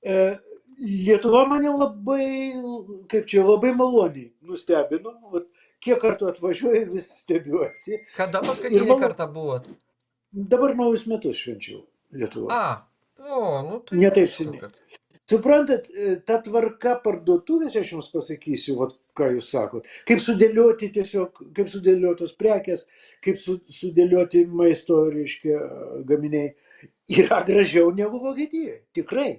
E, Lietuva mane labai, kaip čia, labai maloniai nustebino. Vat, kiek kartų atvažiuoju, vis stebiuosi. Kada Ir paskutinį kartą buvot? dabar naujus metus švenčiau Lietuvą. Nu tai Ne taip aišku, seniai. kad. Suprantat, ta tvarka parduotuvėse, aš jums pasakysiu, vat, ką jūs sakot, kaip sudėlioti tiesiog, kaip sudėliotos prekės, kaip sudėlioti maisto, reiškia, gaminiai, yra gražiau negu Vokietijoje. Tikrai.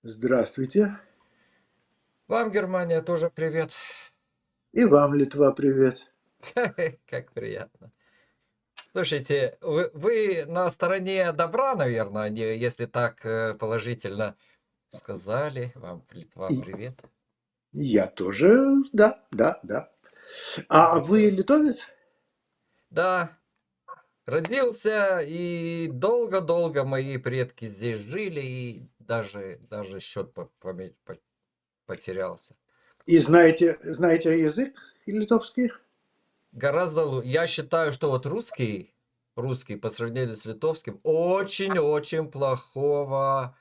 Здравствуйте. Вам, Германия, тоже привет. И вам, Литва, привет. Как приятно. Слушайте, вы на стороне добра, наверное, если так положительно сказали. Вам, Литва, И привет. я тоже, да. А вы литовец? Да, родился, и долго-долго мои предки здесь жили, и даже счет потерялся. И знаете язык литовский? Гораздо я считаю, что вот русский по сравнению с литовским очень-очень плохого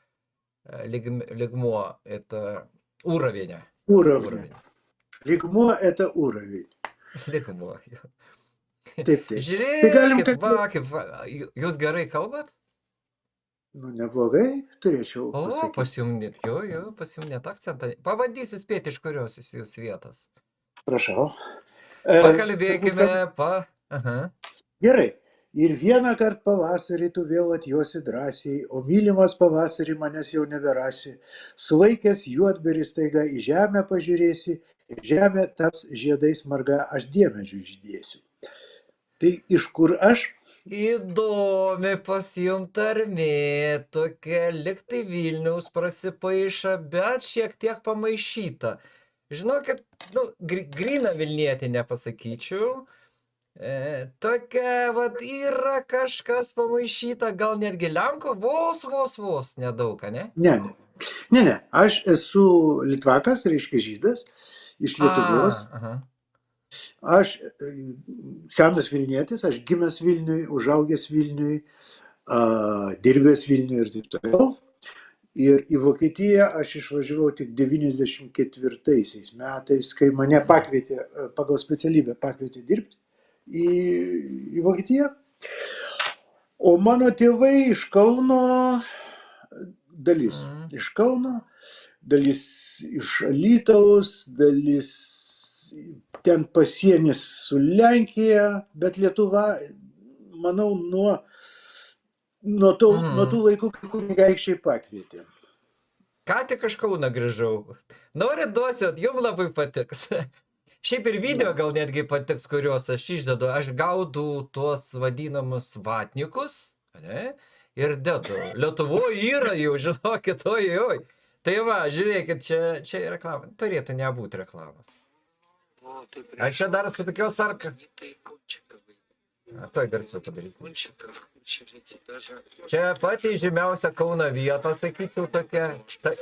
лигмо. Это уровень. Уровня. Лигмо – это уровень. Lygmuo. Taip. Tai galim Žiūrėkit, jūs gerai kalbat? Nu, neblogai, turėčiau O, pasakyti. pas jum net akcentą. Pabandysiu spėti, iš kurios jūs vietos. Prašau. Pakalbėkime, Aha. Gerai. Ir vieną kartą pavasarį tu vėl atjosi drąsiai, o mylimas pavasarį manęs jau neberasi. Sulaikęs juodberį staiga į žemę pažiūrėsi, žemė taps žiedais marga, aš diemedžių žydėsiu. Tai iš kur aš? Įdomi pas jum tarmė, tokia liktai Vilniaus prasipaiša, bet šiek tiek pamaišyta. Žinokit, gryną Vilnietį nepasakyčiau. Tokia, vat, yra kažkas pamaišyta, gal netgi Lenko, vos nedaug, ne? Ne. Aš esu litvakas, reiškia žydas, iš Lietuvos. Aš senas Vilnietis, aš gimęs Vilniui, užaugęs Vilniui, dirbęs Vilniui ir taip toliau. Ir į Vokietiją aš išvažiavau tik 94 metais, kai mane pakvietė, pagal specialybę pakvietė dirbti į Vokietiją. O mano tėvai iš Kauno, dalis iš Kauno, dalis iš Alytaus, dalis ten pasienis su Lenkija, bet Lietuva, manau, nuo tų laikų, kai kunigaikščiai pakvietė. Ką tik iš Kauno grįžau. Norit duosiu, jums labai patiks. Šiaip ir video gal netgi patiks, kuriuos aš išdedu. Aš gaudau tuos vadinamus vatnikus, ne? Ir dedu. Lietuvoje yra jau, žinokit, oi. Tai va, žiūrėkit, čia reklama. Turėtų nebūti reklamos. Aš čia dar sutikiau sarką. Tuoj garsiau padarysiu. Čia pati žymiausia Kauno vieta, sakyčiau, tokia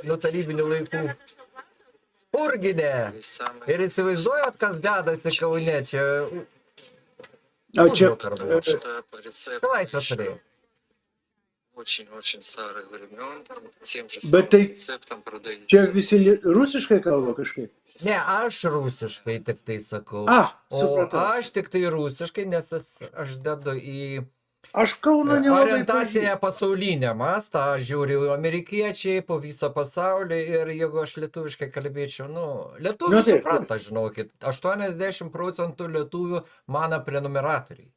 nuo tarybinių laikų. Spurginė. Ir įsivaizduojat, kas dedasi Kaune. Čia Laisvės alėja. Очень старых времен, тем же Bet самым tai рецептом продается. čia visi rusiškai kalba kažkaip? Ne, aš rusiškai tik tai sakau. Supratau. O aš tik tai rusiškai, nes aš dedu į Aš Kauno nelabai orientaciją pasaulinę mastą. Aš žiūriu amerikiečiai po visą pasaulį ir jeigu aš lietuviškai kalbėčiau, lietuvių supranta, žinokit, 80% lietuvių mano prenumeratoriai.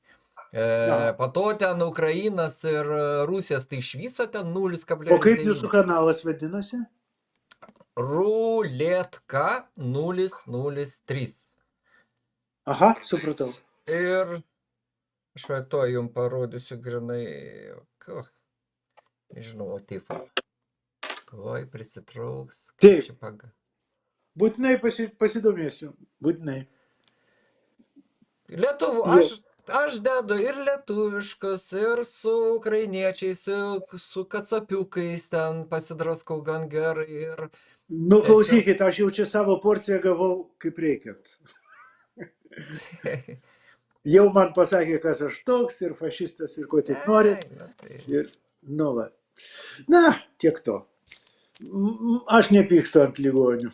Po to ten Ukrainas ir Rusijos, tai iš viso ten 0,9. O kaip jūsų kanalas vadinasi? Ruletka 003. Aha, supratau. Ir aš to jums parodysiu grinai, nežinau, taip. Oi, prisitrauks. Taip. Būtinai pasidomėsiu. Būtinai. Lietuvų, aš aš dedu ir lietuviškus, ir su ukrainiečiais, su kacapiukais ten pasidraskau gan gerai. Ir Nu, tiesiog klausykit, aš jau čia savo porciją gavau kaip reikiant. Jau man pasakė, kas aš toks, ir fašistas, ir ko tik norit. Ai, na tai. Ir, nu va. Na, tiek to. Aš nepykstu ant ligonių.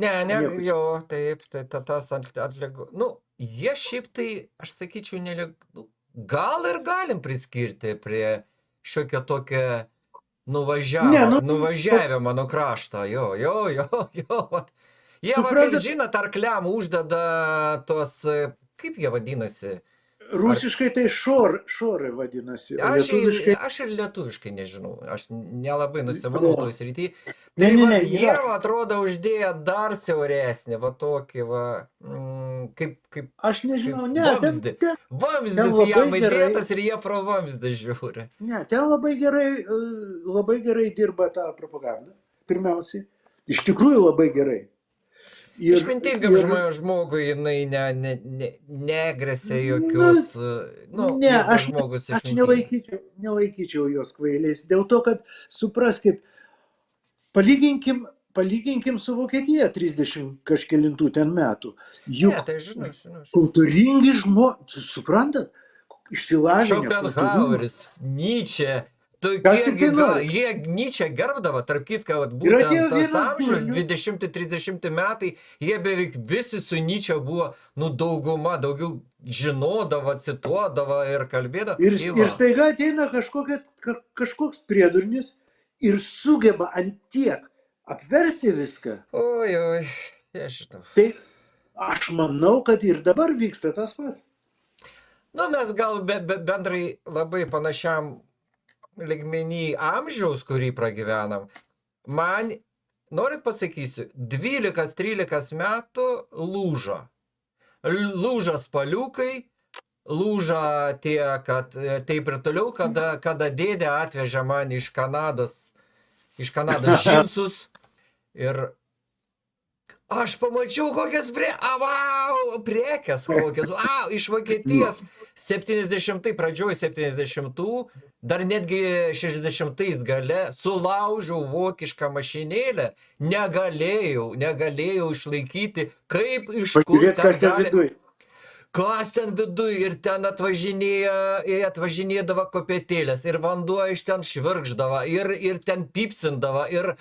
Ne, Nieko čia. jo, taip, tai tas atlygo. Nu, jie šiaip tai, aš sakyčiau, nu, gal ir galim priskirti prie šiokio tokio Ne, nu, nuvažiavimo nuo krašto. Jo. Vat. Jie, va, kaip suprantat, žinot, arkliam uždeda tos, kaip jie vadinasi? rusiškai tai šorai vadinasi, o lietuviškai... Aš ir lietuviškai nežinau, aš nelabai nusimanau toj srity. Tai Ne, va, ne, jie, yra. va, atrodo, uždėję dar siauresnį, va tokį, va, kaip Aš nežinau, ne, vamzdį. ten Vamzdis labai jam gerai. įdėtas ir jie pro vamzdą žiūri. Ne, ten labai gerai dirba ta propaganda, pirmiausiai. Iš tikrųjų labai gerai. Išmintingam žmogui jinai negresia jokios, nu, ne, jeigu aš žmogus aš išmintingas. nelaikyčiau jos kvailiais. Dėl to, kad, supraskit, palyginkim su Vokietija 30 kažkelintų ten metų. Juk Ne, tai žinau. kultūringi žmonės, suprantat, išsilavinę. Schopenhaueris, Nyčė, Kas tik tai nori. jie Nyčę gerbdavo, tarp kitko, vat Ir atėjo būtent tas vienas amžius, durnius. 20-30 metai, jie beveik visi su Nyčia buvo, nu, dauguma, daugiau žinodavo, cituodavo ir kalbėdavo. Ir staiga ateina kažkoks priedurnis ir sugeba ant tiek apversti viską. Oi, aš žinau. Tai aš manau, kad ir dabar vyksta tas pats. Nu, mes gal bendrai labai panašiam lygmenį amžiaus, kurį pragyvenam. Man, norit pasakysiu, 12-13 metų lūžo. Lūžo spaliukai, lūžo tie, kad taip ir toliau, kada dėdė atvežė man iš Kanados džinsus ir aš pamačiau kokias prekes kokias, iš Vokietijos 70, pradžioj 70, dar netgi 60 gale sulaužiau vokišką mašinėlę, negalėjau išlaikyti, kaip iš kur Pažiūrėt, ten kas ten gali. viduj. Kas ten viduj ir ten atvažinėdavo kopėtėlės ir vanduo iš ten švirkšdavo ir ten pypsindavo ir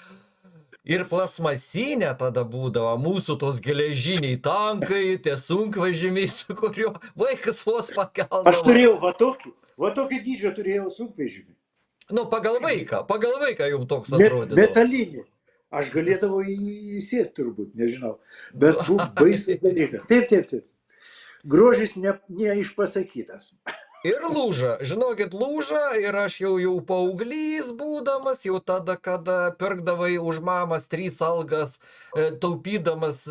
plasmasinė tada būdavo mūsų tos geležiniai tankai, tie sunkvežimiai, su kuriuo vaikas vos pakeldavo. Aš turėjau va tokį dydžio turėjau sunkvežimį. Nu, pagal vaiką jums toks atrodė. Metalinį. Aš galėdavau įsėsti turbūt, nežinau. Bet buvo baisus dalykas. Taip. Grožis neišpasakytas. Ir lūža, žinokit, lūža ir aš jau paauglys būdamas, jau tada, kada pirkdavai už mamas 3 algas, taupydamas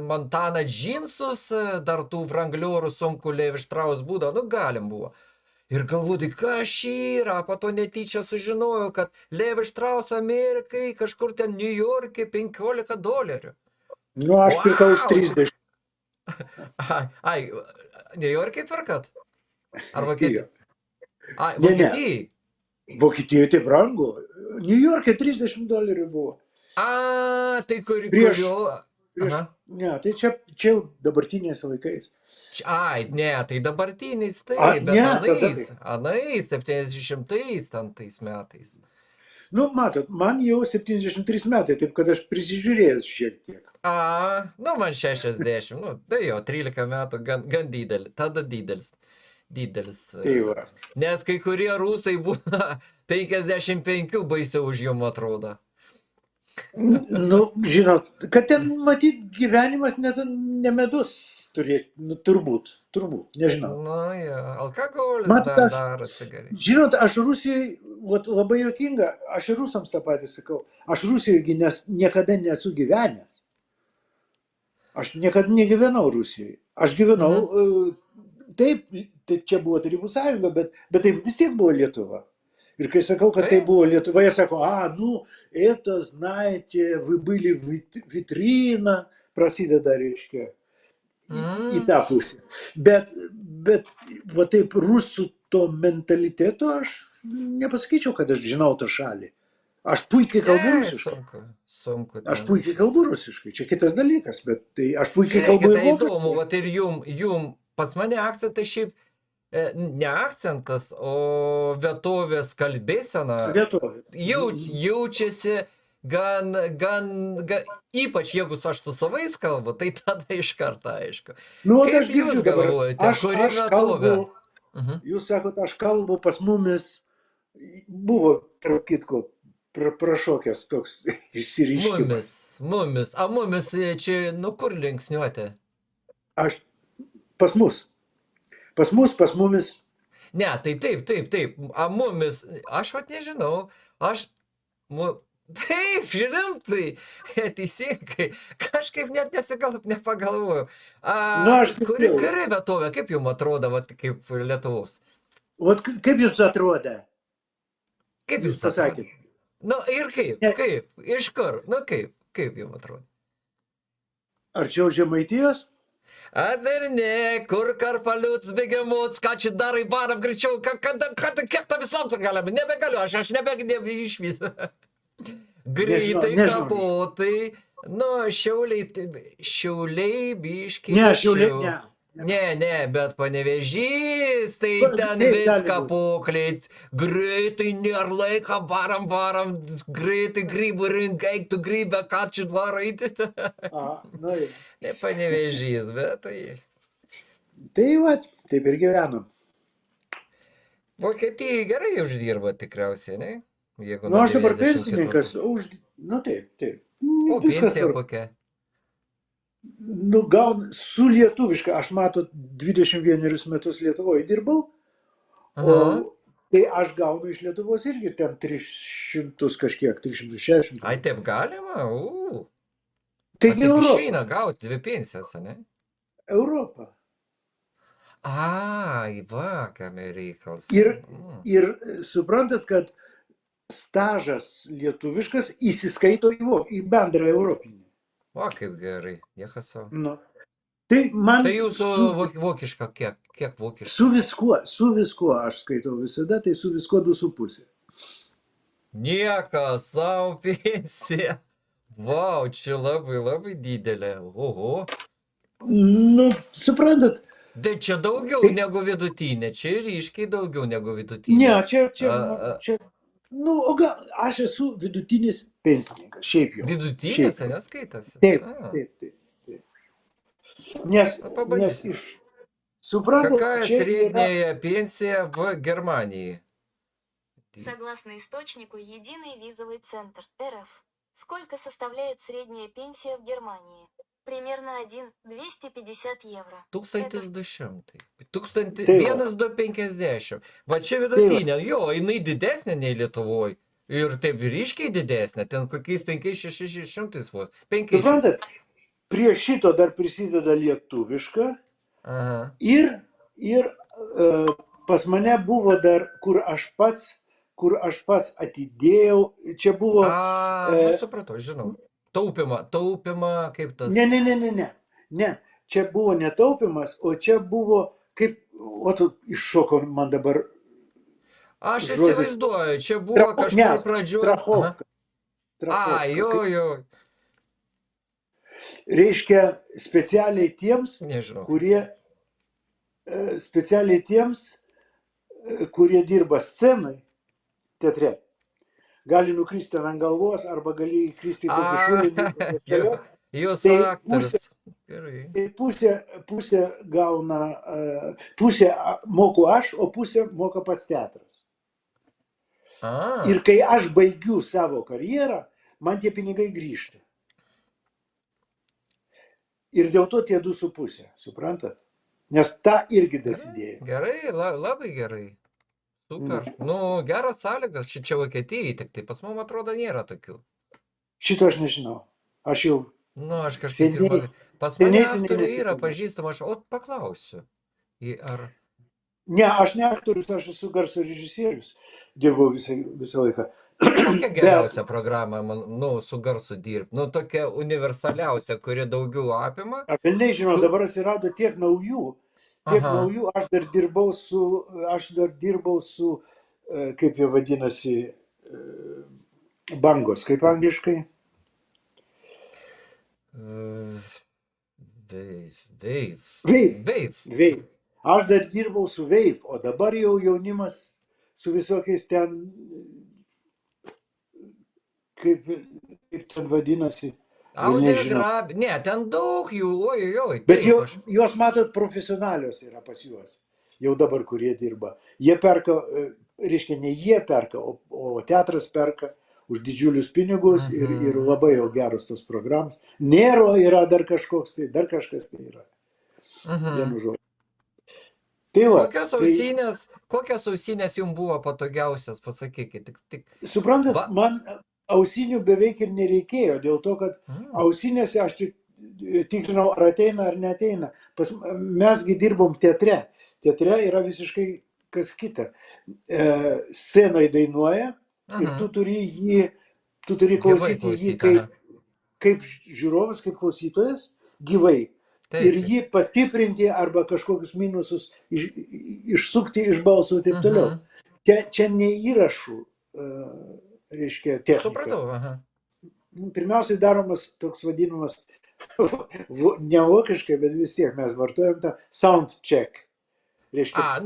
Montana džinsus, dar tų Wrangliorų sunku Levi Strauss būdavo, nu galim buvo. Ir galvodai, kas yra, po to netyčia sužinojau, kad Levi Strauss Amerikai kažkur ten New York'e $15. Nu, aš pirkau už 30. Ai, New York'e perkat? Ar Vokietijai? Ai, Ne. Vokietijai? Vokietijoje tai brangu. New York'e $30 buvo. Tai Prieš- kurio... Aha. Ne, tai čia jau dabartinės laikais. Ai, ne, tai dabartiniais tai, A, bet ne, tada anais, 70-ais ten tais metais. Nu, matot, man jau 73 metai, taip kad aš prisižiūrėjęs šiek tiek. Nu man 60, nu tai jau 13 metų gan didelis, tada didelis. Tai va. Nes kai kurie rusai būna 55 baisiau už jum atrodo. Nu, žinot, kad ten matyt gyvenimas net ne medus turėti, nu, turbūt, nežinau. Nu, jo, alkoholis Matot, dar cigaretė. Žinot, aš Rusijai, labai juokinga, aš ir rusams tą patį sakau, aš Rusijoje niekada nesu gyvenęs. Aš niekada negyvenau Rusijoje. Aš gyvenau, taip, tai čia buvo Tarybų sąjunga, bet taip vis tiek buvo Lietuva. Ir kai sakau, kad tai buvo Lietuva, jie sako, это, знаете, вы были витрина, prasideda, reiškia. į tą pusę. Bet va taip rusų to mentaliteto aš nepasakyčiau, kad aš žinau tą šalį. Aš puikiai kalbu rusiškai. Sunku. Aš puikiai kalbu rusiškai. Čia kitas dalykas, bet tai aš puikiai kalbu ir Tai įdomu, vokiškai. vat ir jum, pas mane akcentai šiaip ne akcentas, o vietovės kalbėsena Vietovės. jaučiasi gan, ypač jeigu aš su savais kalbu, tai tada iš karto aišku. Nu, Kaip aš jūs girdžiu dabar. galvojate, kuri Aš vietovė? kalbu, jūs sakot, aš kalbu, pas mumis buvo, tarp kitko, prašokęs toks išsireiškimas. Mumis. A mumis čia, nu kur linksniuoti? Aš pas mus. Pas mumis. Ne, tai taip. A mumis, aš vat nežinau. Taip, rimtai, teisingai. Kažkaip net nepagalvojau. Kuri vietovė, kaip jums atrodo, vat, kaip Lietuvos? Vat kaip jums atrodo? Kaip Jūs pasakėte? Nu ir kaip? Iš kur? Nu kaip jums atrodo? Arčiau Žemaitijos? A dar ne, kur Karpaliuts, Begemots, ką čia darai, varam greičiau, kiek tą vislamtą galime, nebegaliu, aš nebegaliu iš viso. Greitai, kapotai, nu, šiauliai biškiai. Ne, šiauliai, ne, bet Panevėžys, tai ten viską poklėt, greitai nėra laika, varam, greitai grybų rinkai, eik tu grybę, ką čia dvarai. Ne Panevėžys, bet tai... Tai va, taip ir gyvenam. Vokietijai gerai uždirba tikriausiai, ne? Nu, aš dabar pensininkas, nu taip. O pensija kokia? Nu, gaun su lietuviška, aš matot 21 metus Lietuvoje dirbau, tai aš gaunu iš Lietuvos irgi ten 300 kažkiek, 360. Ai, taip galima? Tai taip išeina gauti 2 pensijas, ne? Europa. Ai, va, kame reikalas. Ir suprantat, kad stažas lietuviškas įsiskaito į bendrą europinį. O, kaip gerai, niekaso. Nu. Tai man... Tai jūsų vokiška, kiek vokiška? Su viskuo aš skaitau visada, tai su viskuo 2,5. Niekas, savo pensija. Vau, čia labai didelė. Oho. Nu, suprantat. Tai čia daugiau negu vidutinė, čia ryškiai daugiau negu vidutinė. Ne, čia... Nu, o gal, aš esu vidutinis pensininkas, šiaip jau. Vidutinis, neskaitasi? Taip. Nes iš... Suprantat, какая средняя пенсия в Германии? Согласно источнику Единый визовый центр РФ, сколько составляет средняя пенсия в Германии? Примерно 1,250 евро. 1200. 1250. Va čia vidutinė, jo, jinai didesnė nei Lietuvoje. Ir taip ryškiai didesnė, ten kokiais 500-600 vos. Suprantat, prie šito dar prisideda lietuviška. Ir pas mane buvo dar, kur aš pats atidėjau, čia buvo... Supratau, žinau. Taupimą, kaip tas... Ne, čia buvo netaupimas, o čia buvo kaip, iššoko man dabar... Aš įsivaizduoju, čia buvo kažkur pradžioje... Strafovka. Jo. Reiškia, specialiai tiems, kurie dirba scenai, teatre. Gali nukristi ant galvos, arba gali įkristi į kokį šulinį. Jūs aktorius. Tai pusę gauna, pusę moku aš, o pusę moka pats teatras. Ir kai aš baigiu savo karjerą, man tie pinigai grįžta. Ir dėl to tie 2,5, suprantat? Nes tą irgi dasidėjo. Gerai, labai gerai. Super. Nu, geras sąlygas, čia Vokietijai, tik tai pas mum atrodo nėra tokių. Šito aš nežinau. Aš jau... Nu, aš kažkaip dirbu. Pas mane aktoriai yra pažįstama, aš paklausiu. Ne, aš ne aktorius, aš esu garso režisierius. Dirbau visą laiką. Kokia Bet geriausia programa, nu, su garsu dirbti? Nu, tokia universaliausia, kuri daugiau apima. velniai žino, Ku... dabar atsirado tiek Aha. naujų, aš dar dirbau su, kaip jie vadinasi, bangos, kaip angliškai. Wave. Wave. Wave. Aš dar dirbau su Wave, o dabar jau jaunimas su visokiais ten, kaip ten vadinasi, velniai žino. Audiograbi. Ne, ten daug jų, ojojoj. Bet Taip, aš. jos matot profesionalios yra pas juos, jau dabar kurie dirba. Jie perka, reiškia, ne jie perka, o teatras perka už didžiulius pinigus ir labai jau geros tos programos. Nero yra dar kažkoks, tai dar kažkas tai yra. Vienu žodžiu. Tai va, Kokios ausinės jums buvo patogiausias, pasakykit. Suprantat, Va. man ausinių beveik ir nereikėjo, dėl to, kad ausinėse aš tik tikrinau, ar ateina ar neateina. Mesgi dirbom teatre. Teatre yra visiškai kas kita. Scenai dainuoja ir tu turi klausyti jį kaip žiūrovas, kaip klausytojas, gyvai. Taip. Ir jį pastiprinti arba kažkokius minusus išsukti iš balso ir taip toliau. Čia ne įrašų, reiškia, technika. Supratau, aha. Pirmiausiai daromas toks vadinamas, ne vokiškai, bet vis tiek mes vartojam tą sound check. Reiškia,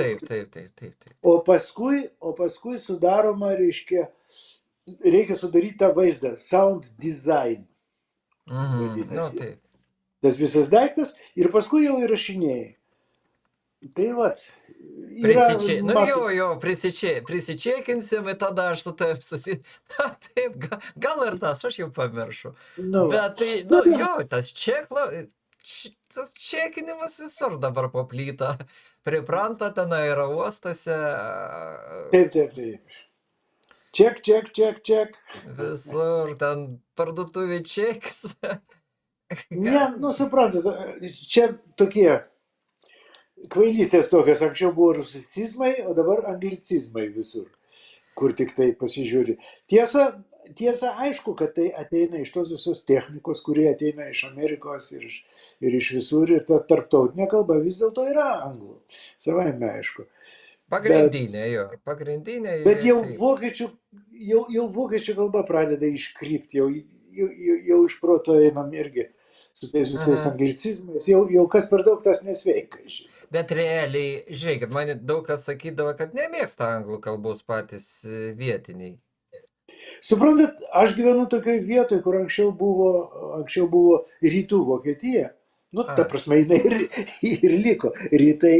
taip. O paskui sudaroma, reikia sudaryti tą vaizdą, sound design. Vadinasi. Taip. Tas visas daiktas ir paskui jau įrašinėjai. Tai vat. Prisičekinsim ir tada aš su tavim Taip, gal ir tas, aš jau pamiršau. Bet tai, tas čekinimas visur dabar paplyta. Pripranta ten aerouostose. Taip. Ček. Visur ten parduotuvė čekis. Ne, suprantat, čia tokie kvailystės tokios, anksčiau buvo rusicizmai, o dabar anglicizmai visur, kur tik tai pasižiūri. Tiesa, aišku, kad tai ateina iš tos visos technikos, kurie ateina iš Amerikos ir iš visur, ir ta tarptautinė kalba vis dėlto yra anglų. Savaime aišku. Pagrindinė. Bet jau vokiečių kalba pradeda iškrypti, jau iš proto einam irgi su tais visais anglicizmais, jau kas per daug tas nesveika. Bet realiai, žiūrėkit, man daug kas sakydavo, kad nemėgsta anglų kalbos patys vietiniai. Suprantat, aš gyvenu tokioj vietoj, kur anksčiau buvo rytų Vokietija. Ta prasme, jinai ir liko. Rytai,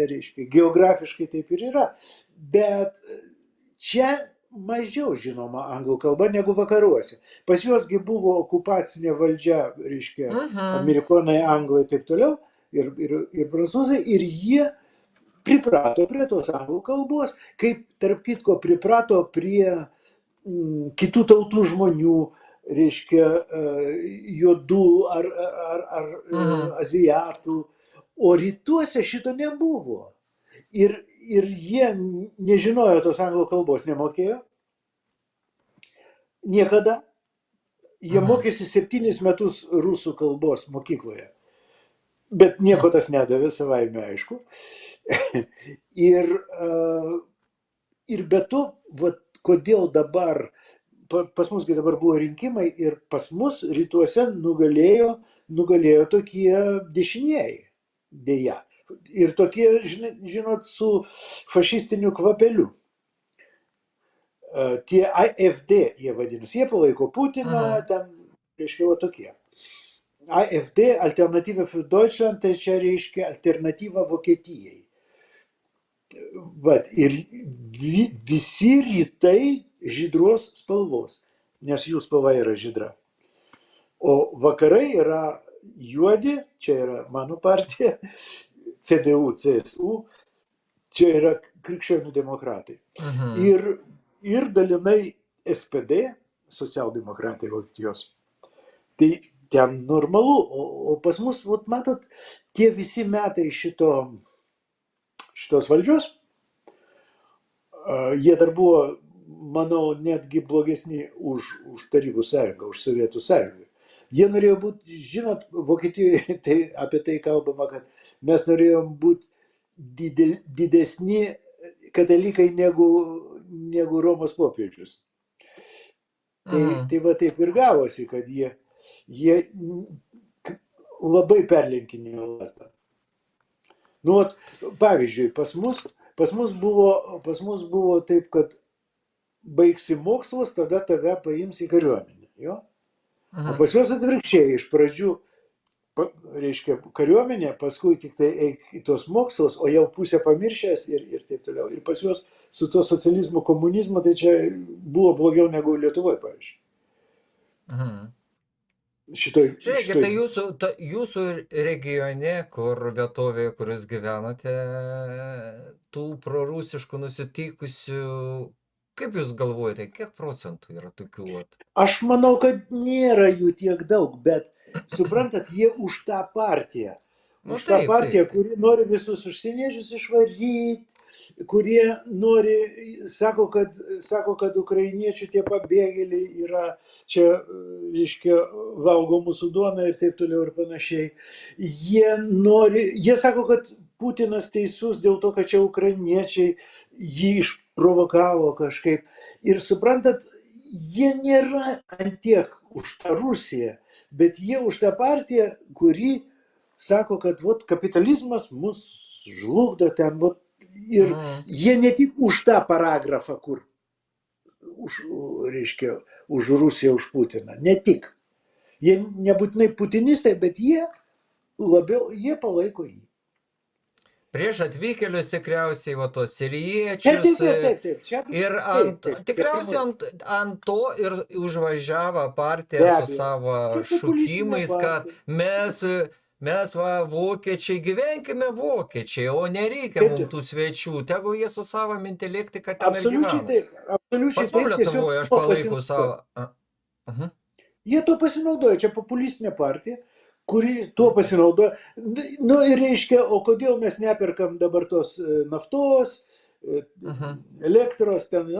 reiškia, geografiškai taip ir yra. Bet čia mažiau žinoma anglų kalba negu vakaruose. Pas juosgi buvo okupacinė valdžia, reiškia, amerikonai, anglai ir taip toliau, ir prancūzai, ir jie priprato prie tos anglų kalbos, kaip tarp kitko priprato prie kitų tautų žmonių, reiškia, juodų ar azijatų, o rytuose šito nebuvo. Ir jie nežinojo tos anglų kalbos, nemokėjo. Niekada. Jie mokėsi 7 metus rusų kalbos mokykloje. Bet nieko tas nedavė, savaime aišku. Ir be to, kodėl dabar, pas musgi dabar buvo rinkimai ir pas mus rytuose nugalėjo tokie dešinieji, dėja. Ir tokie, žinot, su fašistiniu kvapeliu. Tie AfD, jie vadinasi, jie palaiko Putiną, ten, reiškia, tokie. AfD, Alternative für Deutschland, tai čia reiškia alternatyva Vokietijai. Ir visi rytai žydros spalvos, nes jų spalva yra žydra. O vakarai yra juodi, čia yra mano partija, CDU, CSU, čia yra krikščionių demokratai. Ir dalinai SPD, socialdemokratai Vokietijos. Tai ten normalu, o pas mus, matot, tie visi metai šitos valdžios, jie dar buvo manau, netgi blogesni už Tarybų sąjungą, už Sovietų sąjungą. Jie norėjo būti, žinot, Vokietijoje tai apie tai kalbama, kad mes norėjom būti didesni katalikai negu Romos popiežius. Tai va taip ir gavosi, kad jie labai perlenkinėjo lasdą. Nu, pavyzdžiui, pas mus buvo taip, kad baigsi mokslus, tada tave paims į kariuomenę. Jo? O pas juos atvirkščiai, iš pradžių, reiškia, kariuomenė, paskui tik tai eik į tos mokslus, o jau pusę pamiršęs ir taip toliau. Ir pas juos su to socializmu, komunizmu, tai čia buvo blogiau negu Lietuvoje, pavyzdžiui. Žiūrėkit, tai jūsų regione, kur vietovėje, kur jūs gyvenate, tų prorusiškų nusiteikusių, kaip jūs galvojate, kiek procentų yra tokių? Aš manau, kad nėra jų tiek daug, bet suprantat, jie už tą partiją. Už tą partiją, kuri nori visus užsieniečius išvaryti, kurie nori, sako, kad ukrainiečių tie pabėgėliai yra čia, reiškia, valgo mūsų duoną ir taip toliau ir panašiai. Jie sako, kad Putinas teisus dėl to, kad čia ukrainiečiai jį išprovokavo kažkaip. Ir suprantat, jie nėra ant tiek už tą Rusiją, bet jie už tą partiją, kuri sako, kad vat, kapitalizmas mus žlugdo ten, vat, ir jie ne tik už tą paragrafą, kur reiškia, už Rusiją, už Putiną, ne tik. Jie nebūtinai putinistai, bet jie palaiko jį. Prieš atvykėlius tikriausiai, va, tos siriečius. Taip. Ir tikriausiai ant to ir užvažiavo partija su savo šūkimais, kad mes va, vokiečiai, gyvenkime vokiečiai, o nereikia mums tų svečių, tegu jie su savo intelektika ten ir gyvena. Pas mums Lietuvoje aš palaikau savo. Jie to pasinaudoja, čia populistinė partija, kuri tuo pasinaudoja. Nu ir reiškia, o kodėl mes neperkam dabar tos naftos, elektros ten,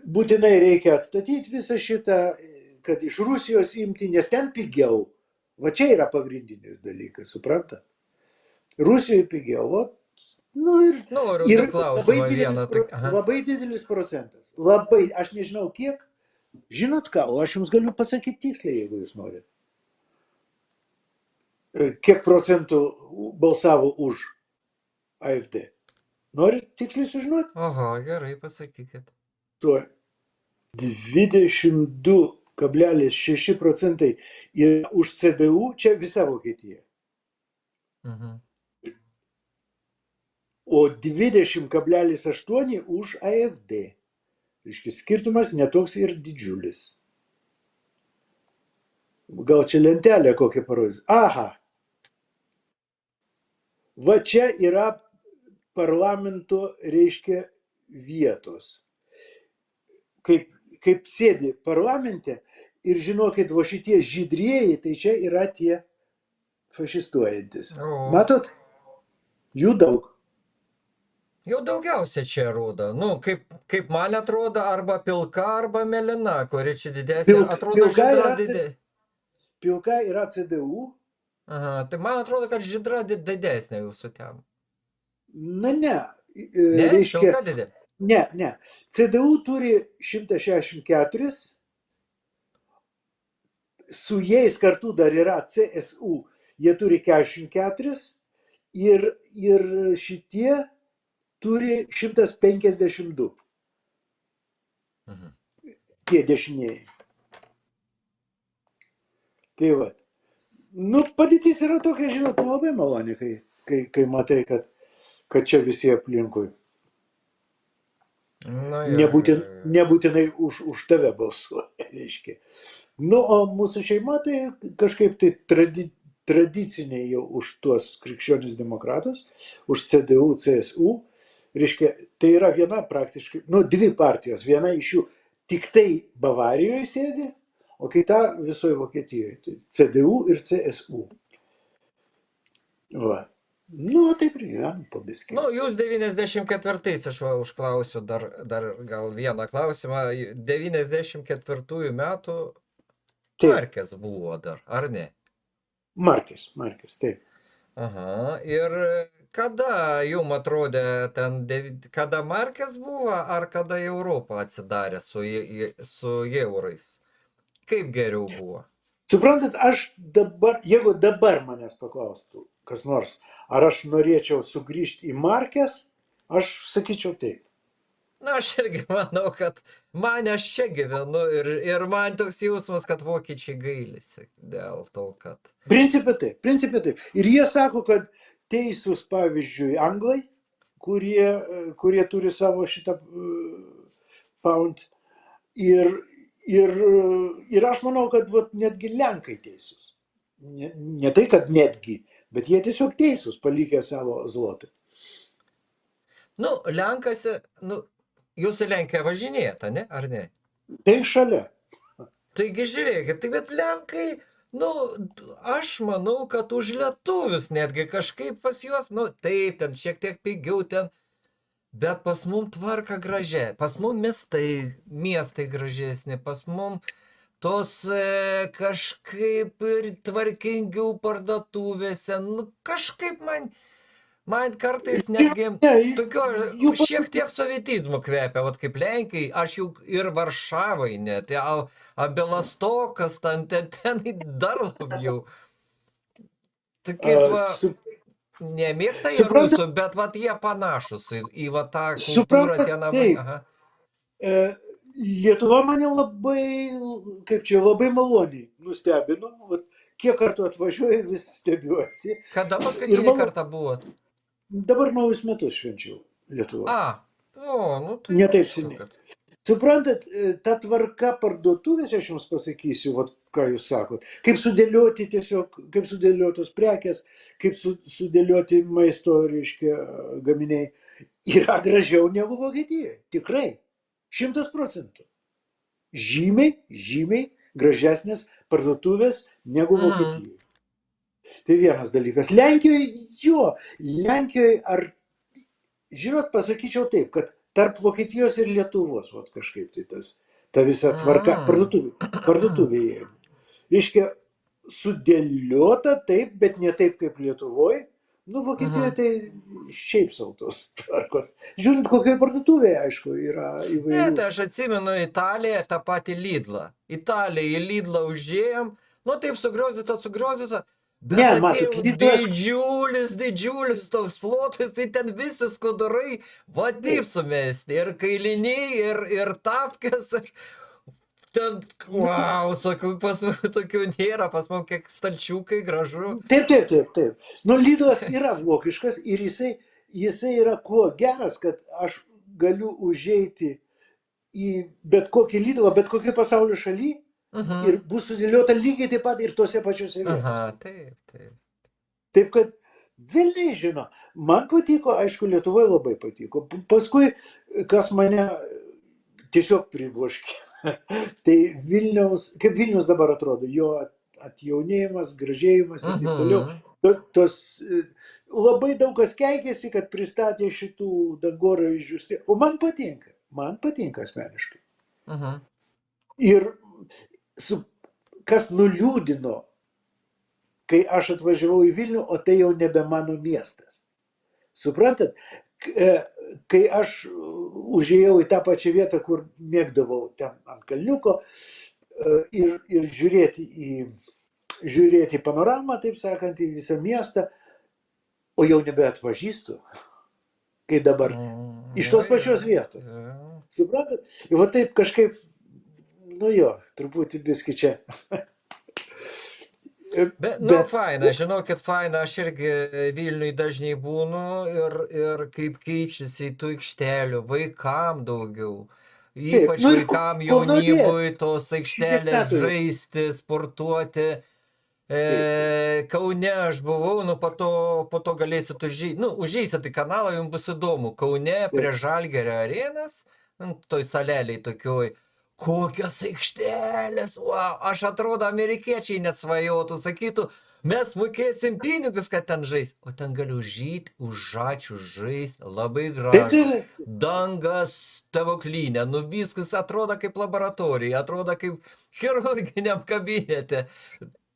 būtinai reikia atstatyti visą šitą, kad iš Rusijos imti, nes ten pigiau. Va čia yra pagrindinis dalykas, supranta? Rusijoje pigiau, o. Ir labai didelis procentas. Labai, aš nežinau kiek. Žinot ką, o aš jums galiu pasakyti tiksliai, jeigu jūs norit. Kiek procentų balsavo už AfD? Norit tiksliai sužinoti? Oho, gerai, pasakykit. Tuo 22,6 procentai yra už CDU, čia visa Vokietija. O 20,8 už AfD. Reiškia, skirtumas netoks ir didžiulis. Gal čia lentelė kokią parodys? Aha. Va čia yra parlamento, reiškia, vietos. Kaip sėdi parlamente ir žinokit, va šitie žydrieji, tai čia yra tie fašistuojantis. Matot? Jų daug. Jau daugiausia čia rodo. Nu, kaip man atrodo, arba pilka, arba melina, kuri čia didesnė. Atrodo, žydra didesnė. Pilka yra CDU. Aha, tai man atrodo, kad žydra didesnė jūsų ten. Na ne. Ne, reiškia, pilka didesnė. Ne. CDU turi 164. Su jais kartu dar yra CSU. Jie turi 44. Ir šitie turi 152. Tie dešiniai. Tai va. Nu, padėtis yra tokia, žinot, labai maloni, kai matai, kad čia visi aplinkui. Nebūtinai už tave balsuoja, reiškia. Nu, o mūsų šeima tai kažkaip tai tradiciniai jau už tuos krikščionis demokratus, už CDU, CSU. Reiškia, tai yra viena praktiškai, dvi partijos. Viena iš jų tik tai Bavarijoje sėdi, o kita visoje Vokietijoje. Tai CDU ir CSU. Va. Nu, taip ir gyvenam po biskį. Nu, jūs 94-ais, aš va užklausiu dar gal vieną klausimą. 94 metų Taip, Markės buvo dar, ar ne? Markės, taip. Aha, ir kada jum atrodė ten, kada Markės buvo, ar kada Europa atsidarė su eurais? Kaip geriau buvo? Suprantat, aš dabar, jeigu dabar manęs paklaustų kas nors, ar aš norėčiau sugrįžti į Markės, aš sakyčiau taip. Na, aš irgi manau, kad aš čia gyvenu ir man toks jausmas, kad vokiečiai gailisi dėl to, kad... Principė taip. Ir jie sako, kad teisūs, pavyzdžiui, anglai, kurie turi savo šitą pound. Ir aš manau, kad netgi Lenkai teisūs. Ne tai, kad netgi, bet jie tiesiog teisūs, palikę savo zlotį. Nu, Lenkasi, jūs į Lenkiją važinėjate, ne? Ar ne? Tai šalia. Taigi žiūrėkit, tai bet Lenkai, aš manau, kad už lietuvius netgi kažkaip pas juos, taip, ten šiek tiek pigiau ten, bet pas mum tvarka gražia, pas mum miestai gražesni, pas mum tos kažkaip ir tvarkingiau parduotuvėse, kažkaip man kartais netgi tokio šiek tiek sovietizmo kvepia, kaip Lenkai, aš jau ir Varšavai net, Bielastokas ten dar labiau. Tokiais nemėgsta jie rusų, bet jie panašus į tą kultūrą tie namai. Lietuva mane labai maloniai nustebino. Kiek kartų atvažiuoju, vis stebiuosi. Kada paskutinį kartą buvot? Dabar naujus metus švenčiau Lietuvą. Tai ne taip seniai. Suprantat, ta tvarka parduotuvėse, aš jums pasakysiu, ką jūs sakot, kaip sudėliotos prekės, kaip sudėlioti maisto, reiškia, gaminiai, yra gražiau negu Vokietijoje. Tikrai. 100%. Žymiai gražesnės parduotuvės negu Vokietijoje. Tai vienas dalykas. Lenkijoje, žinot, pasakyčiau taip, kad tarp Vokietijos ir Lietuvos, kažkaip tai ta visa tvarka parduotuvėje. Reiškia, sudėliota taip, bet ne taip kaip Lietuvoje. Vokietijoje tai šiaip sau tos tvarkos. Žiūrint, kokioje parduotuvėje, aišku, yra įvairių. Ne, tai aš atsimenu Italiją, tą patį Lidlą. Italiją į Lidlą užėjom, taip sugriozyta. Bet didžiulis toks plotas, tai ten visi skudurai, taip sumesti. Ir kailiniai, ir tapkės. Ten, sakau, pas man tokių nėra, pas man kiek stalčiukai gražu. Taip. Lidlas yra vokiškas ir jisai yra kuo geras, kad aš galiu užeiti į bet kokį Lidlą, bet kokį pasaulio šaly ir bus sudėliota lygiai taip pat ir tose pačiose vietose. Taip. Taip, kad velniai žino, man patiko, aišku, Lietuvoje labai patiko. Paskui, kas mane tiesiog pribloškė. Tai kaip Vilnius dabar atrodo, jo atjaunėjimas, gražėjimas ir taip toliau. Labai daug kas keikėsi, kad pristatė šitų dangoraižių. O man patinka asmeniškai. Ir kas nuliūdino, kai aš atvažiavau į Vilnių, o tai jau nebe mano miestas. Suprantat? Kai aš užėjau į tą pačią vietą, kur mėgdavau ten ant kalniuko ir žiūrėti panoramą, taip sakant, į visą miestą, o jau nebeatpažįstu, kai dabar iš tos pačios vietos. Suprantat? Ir taip kažkaip, truputį biskį čia. Bet, faina, žinokit, faina, aš irgi Vilniui dažnai būnu ir kaip keičiasi tų aikštelių, vaikam daugiau. Ypač vaikam, jaunimui, tos aikštelės žaisti, sportuoti. Kaune aš buvau, po to galėsit užeisit į kanalą, jums bus įdomu. Kaune prie Žalgirio arenas, toj saleliai tokioj. Kokios aikštelės, aš atrodo, amerikiečiai net svajotų, sakytų, mes mokėsim pinigus, kad ten žais, o ten galiu žyti, už žačių žais, labai Taip, gražu. taip. Dangas stebuklinė, nu viskas atrodo kaip laboratorija, atrodo kaip chirurginiam kabinete.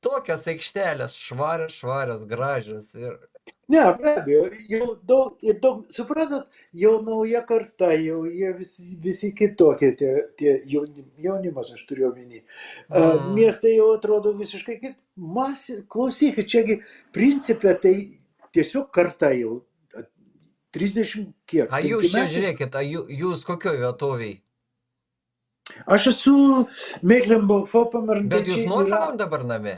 Tokias aikštelės, švarios, gražios ir... Ne, be abejo, jau daug, suprantat, jau nauja karta, jau jie visi kitokie, tie jaunimas, aš turiu omeny. Miestai jau atrodo visiškai klausykit, čiagi principė tai tiesiog karta jau 30 kiek. A jūs čia žiūrėkit, a jūs kokioj vietoviai? Aš esu Mecklenburg-Vorpommern. Bet jūs nuosavam dabar name?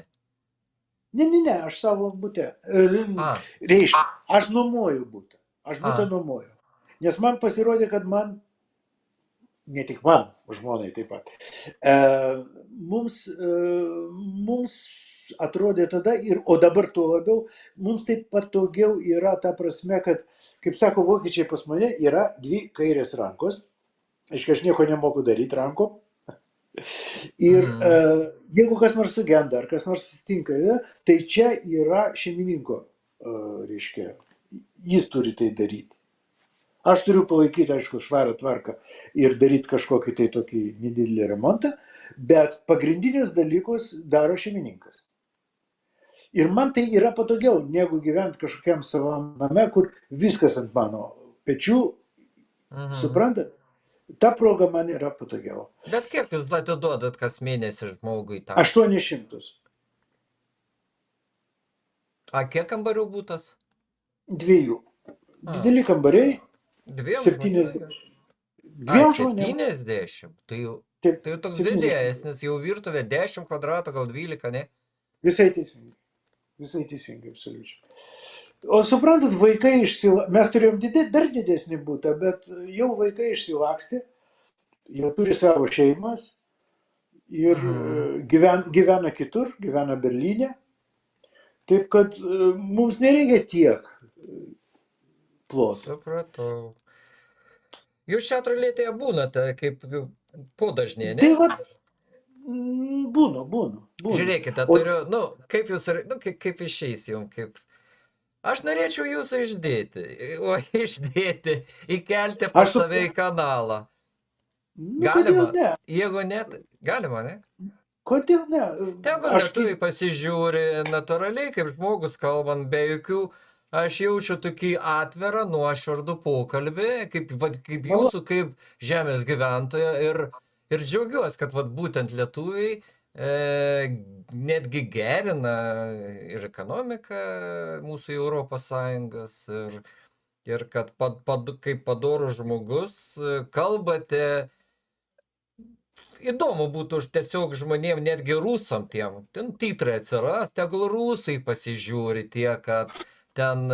Ne, aš savo bute. Reiškia, aš nuomoju butą. Aš butą nuomoju. Nes man pasirodė, kad man, ne tik man, žmonai taip pat, mums atrodė tada, o dabar tuo labiau, mums taip patogiau yra ta prasme, kad, kaip sako vokiečiai pas mane, yra 2 kairės rankos. Aš nieko nemoku daryti rankom. Ir jeigu kas nors sugenda, ar kas nors stinka, tai čia yra šeimininko, reiškia, jis turi tai daryti. Aš turiu palaikyti, aišku, švarą tvarką ir daryti kažkokį tai tokį nedidelį remontą, bet pagrindinius dalykus daro šeimininkas. Ir man tai yra patogiau, negu gyventi kažkokiam savam name, kur viskas ant mano pečių, suprantat? Ta proga man yra patogiau. Bet kiek jūs atiduodat kas mėnesį žmogui tam? 800. A kiek kambarių būtas? 2. Dideli kambariai. 70. 70? Tai jau toks didesnis, jau virtuvė 10 kvadratų, gal 12, ne? Visai teisingai. Visai teisingai, absoliučiai. O suprantat, vaikai mes turėjom dar didesnį butą, bet jau vaikai išsilakstė, jau turi savo šeimas ir gyvena kitur, gyvena Berlyne. Taip kad mums nereikia tiek plotų. Supratau. Jūs čia trulėtėje būnate kaip podažnė, ne? Tai va, būnu. Žiūrėkite, turiu, kaip jūs, kaip išeis jums, kaip... Aš norėčiau jūsų išdėti, įkelti pas save į kanalą. Galima? Kodėl ne? Jeigu ne, galima, ne? Kodėl ne? Tegul lietuviai pasižiūri natūraliai, kaip žmogus kalbant, be jokių, aš jaučiu tokį atvirą, nuoširdų pokalbį, kaip jūsų, kaip žemės gyventojo ir džiaugiuosi, kad būtent lietuviai netgi gerina ir ekonomiką mūsų Europos Sąjungos ir kad kaip padorus žmogus kalbate, įdomu būtų tiesiog žmonėm, netgi rusam tiem, ten titrai atsiras, tegul rusai pasižiūri tie, kad ten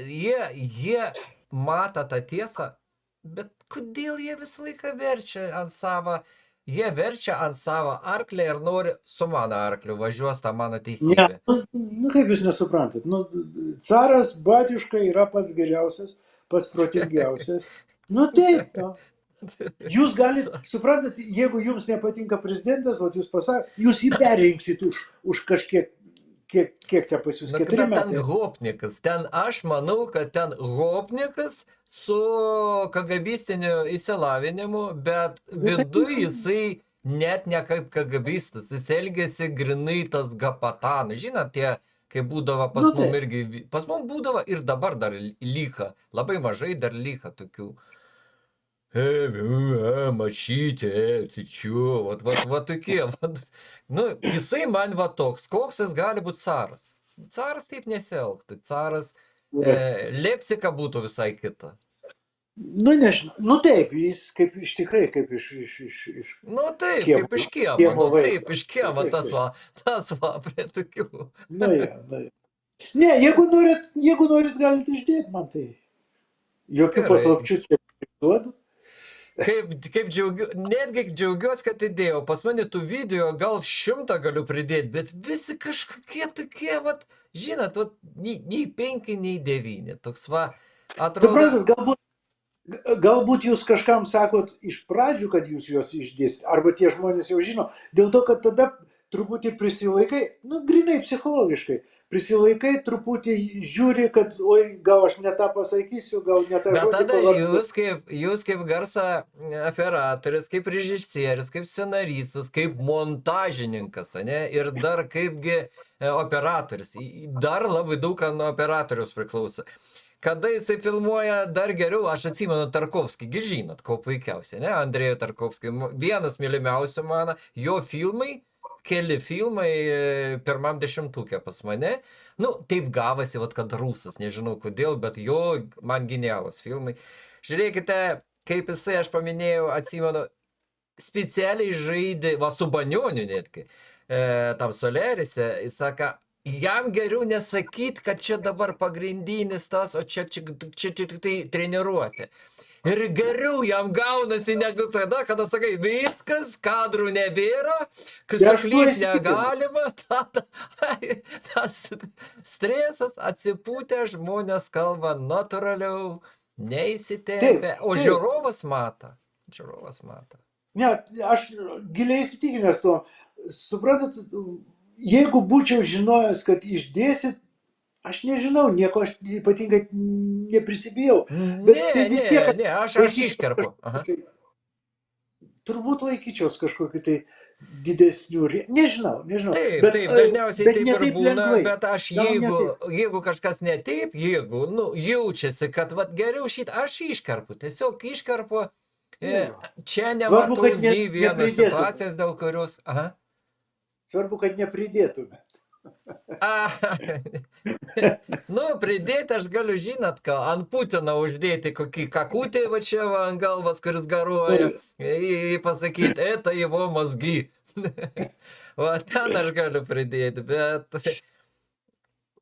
jie mato tą tiesą, bet kodėl jie visą laiką verčia ant savo arklę ir nori su mano arkliu važiuos tą mano teisybę. Ne, kaip jūs nesuprantat. Caras Batiuška yra pats geriausias, pats protingiausias. Taip. Jūs galite, suprantat, jeigu jums nepatinka prezidentas, jūs pasakėte, jūs jį perrinksit už kažkiek, kiek ten pas jūs 4 metai. Ten Gopnikas, aš manau, kad ten Gopnikas su kagabistiniu įsilavinimu, bet viduje jisai net ne kaip kagabistas, jis elgėsi grinai tas gapatanas. Žinot, kai būdavo pas mum irgi, pas mum būdavo ir dabar dar lycha, labai mažai dar lycha tokių. Mačytė, tai čia, va tokie, jisai man toks, koks jis gali būti caras. Caras taip nesielgtų, caras leksika būtų visai kita. Nežinau, taip, jis kaip iš tikrai, kaip iš taip, kaip iš kiemo, taip, iš kiemo, tas va, prie tokių. Ne, jeigu norit, galite išdėti man tai. Jokių paslapčių čia duodu. Kaip netgi džiaugiuosi, kad įdėjau. Pas mane tų video gal 100 galiu pridėti, bet visi kažkokie tokie, žinot, nei 5, nei 9. Toks atrodo... Suprantat, galbūt jūs kažkam sakot iš pradžių, kad jūs juos išdėsit, arba tie žmonės jau žino, dėl to, kad tada truputį prisilaikai, nu, grinai psichologiškai, prisilaikai, truputį žiūri, kad, oi, gal aš ne tą pasakysiu, gal ne tą Bet žodį tada pavartosiu. jūs kaip garso operatorius, kaip režisierius, kaip scenaristas, kaip montažininkas, ane, ir dar kaipgi operatorius. Dar labai daug ką nuo operatoriaus priklauso. Kada jisai filmuoja dar geriau, aš atsimenu Tarkovskį, gi žinot, ko puikiausiai, ne, Andrėjų Tarkovskį, vienas mylimiausių mano, jo filmai, keli filmai pirmam dešimtukė pas mane, nu, taip gavosi, vat, kad rusas, nežinau kodėl, bet jo man genialus filmai. Žiūrėkite, kaip jisai, aš paminėjau, atsimenu, specialiai žaidė, va, su Banioniu netgi, tam Solerise, jis sako, jam geriau nesakyt, kad čia dabar pagrindinis tas, o čia tik tai treniruotė. Ir geriau jam gaunasi negu tada, kada sakai, viskas, kadrų nebėra, kai suklyst negalima, tada tas stresas atsipūtę, žmonės kalba natūraliau, neįsitempę, o žiūrovas mato. Žiūrovas mato. Ne, aš giliai įsitikinęs tuo. Suprantat, jeigu būčiau žinojęs, kad išdėsit, aš nežinau, nieko aš ypatingai neprisibijau. Bet tai vis tiek... Ne, aš iškerpu. Turbūt laikyčiaus kažkokiu tai didesnių... Nežinau. Taip, dažniausiai taip ir būna, bet aš jeigu kažkas ne taip, jeigu jaučiasi, kad vat, geriau šitą, aš iškerpu, tiesiog iškerpu, čia nematau nei vienos situacijas, dėl kurios... Svarbu, kad nepridėtumėt. Nu, pridėti aš galiu, žinot, ką, ant Putino uždėti kokį kakutį va čia va, ant galvas, kuris garuoja, ir pasakyti, это его мозги. Va, ten aš galiu pridėti, bet...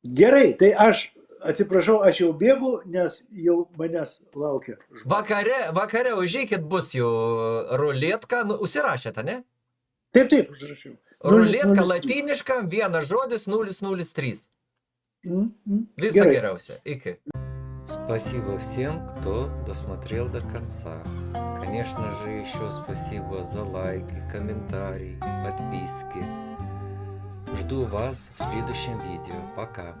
Gerai, tai aš atsiprašau, aš jau bėgu, nes jau manęs laukia. Vakare užeikit, bus jau ruletka, užsirašėte, ne? Taip, užrašiau. Рулетка латинишка, vienas žodis 003. Всего героя. Iki. Спасибо всем, кто досмотрел до конца. Конечно же, еще спасибо за лайки, комментарии, подписки. Жду вас в следующем видео. Пока.